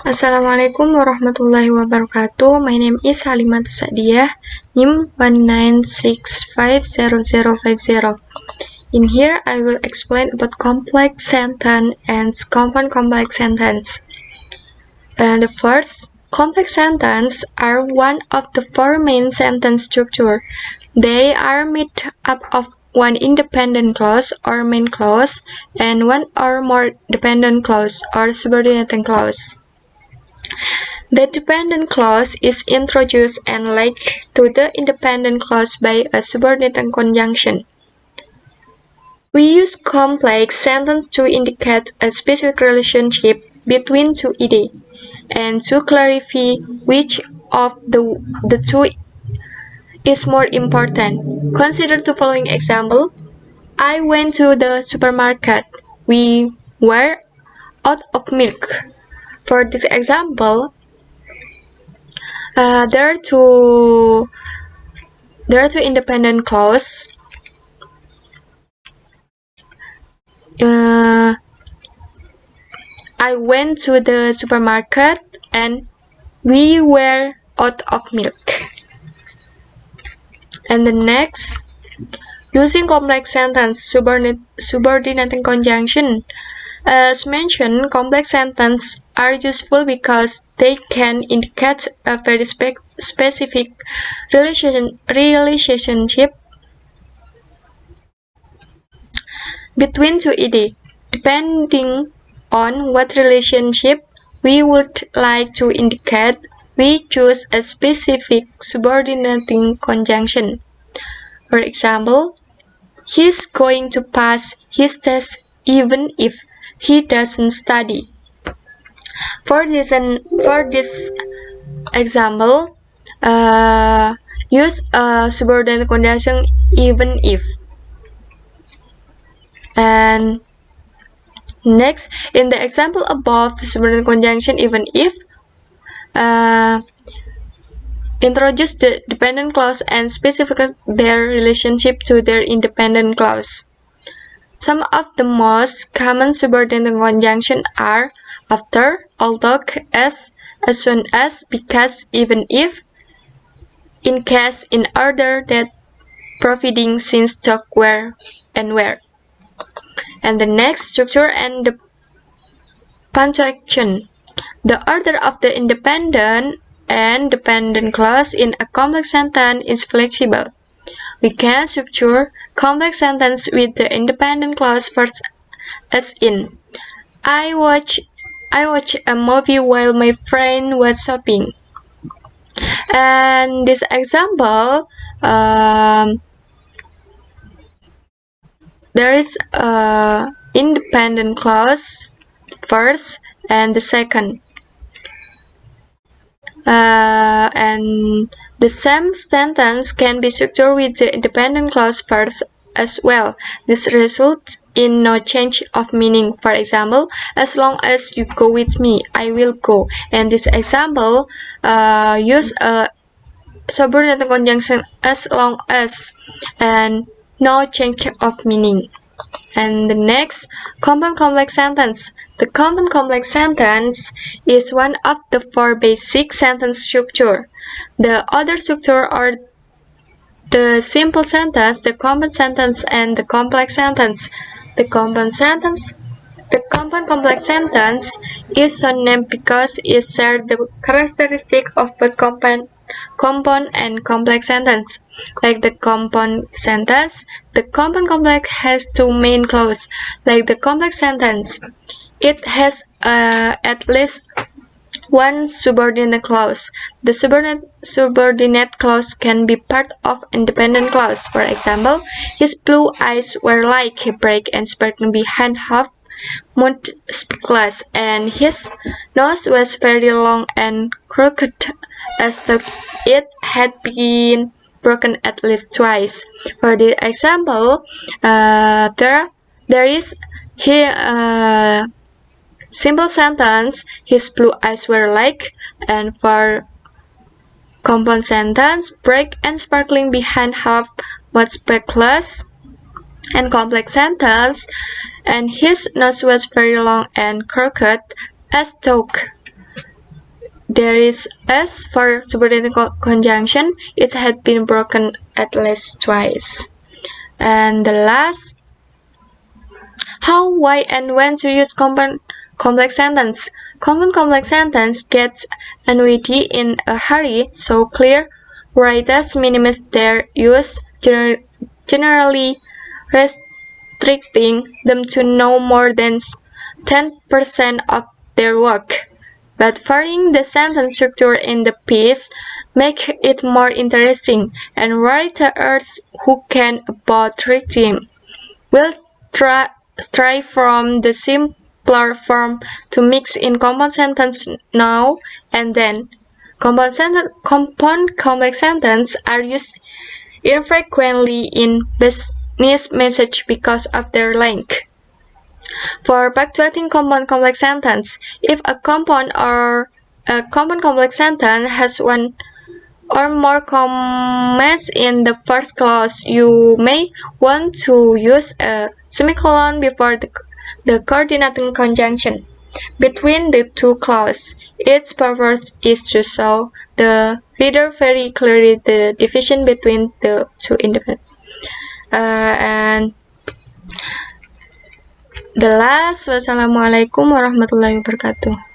Assalamualaikum warahmatullahi wabarakatuh. My name is Halimatus Sa'diyah, NIM 1965050. In here, I will explain about complex sentence and compound complex sentence. The first, complex sentences are one of the four main sentence structure. They are made up of one independent clause or main clause and one or more dependent clause or subordinating clause. The dependent clause is introduced and linked to the independent clause by a subordinating conjunction. We use complex sentence to indicate a specific relationship between two ideas and to clarify which of the two is more important. Consider the following example. I went to the supermarket. We were out of milk. For this example, there are two independent clauses. I went to the supermarket and we were out of milk. And the next, using complex sentence subordinating conjunction. As mentioned, complex sentences are useful because they can indicate a very specific relationship between two ideas. Depending on what relationship we would like to indicate, we choose a specific subordinating conjunction. For example, he's going to pass his test even if he doesn't study. For this example, use a subordinate conjunction even if. And next, in the example above, the subordinate conjunction even if introduce the dependent clause and specify their relationship to their independent clause. Some of the most common subordinate conjunctions are after, although, as soon as, because, even if, in case, in order, that, providing, since, to, where, and where. And the next, structure and the punctuation. The order of the independent and dependent clause in a complex sentence is flexible. We can structure complex sentence with the independent clause first, as in, I watched a movie while my friend was shopping. And this example, there is a independent clause first and the second. And the same sentence can be structured with the independent clause first as well. This results in no change of meaning. For example, as long as you go with me, I will go. And this example use a subordinate conjunction as long as and no change of meaning. And the next, compound complex sentence. The compound complex sentence is one of the four basic sentence structure. The other structure are the simple sentence, the compound sentence, and the complex sentence. The compound complex sentence is so named because it shares the characteristic of both compound and complex sentence. Like the compound sentence, the compound complex has two main clauses. Like the complex sentence, it has at least one subordinate clause. The subordinate clause can be part of independent clause. For example, his blue eyes were like bright and sparkling behind half-moon spectacles, and his nose was very long and crooked, as though it had been broken at least twice. For the example, there is here simple sentence, his blue eyes were like, and for compound sentence, bright and sparkling behind half-moon spectacles, and complex sentence, and his nose was very long and crooked, as though there is S for subordinate conjunction. It had been broken at least twice. And the last, how, why, and when to use compound complex sentence. Compound complex sentence gets annuity in a hurry, so clear writers minimize their use, generally restricting them to no more than 10% of their work. But varying the sentence structure in the piece make it more interesting, and writers who can about writing will strive from the simpler form to mix in compound sentence now and then. Compound complex sentences are used infrequently in business message because of their length. For punctuating compound complex sentence, if a compound complex sentence has one or more commas in the first clause, you may want to use a semicolon before the coordinating conjunction between the two clauses. Its purpose is to show the reader very clearly the division between the two independent. And the last, wassalamualaikum warahmatullahi wabarakatuh.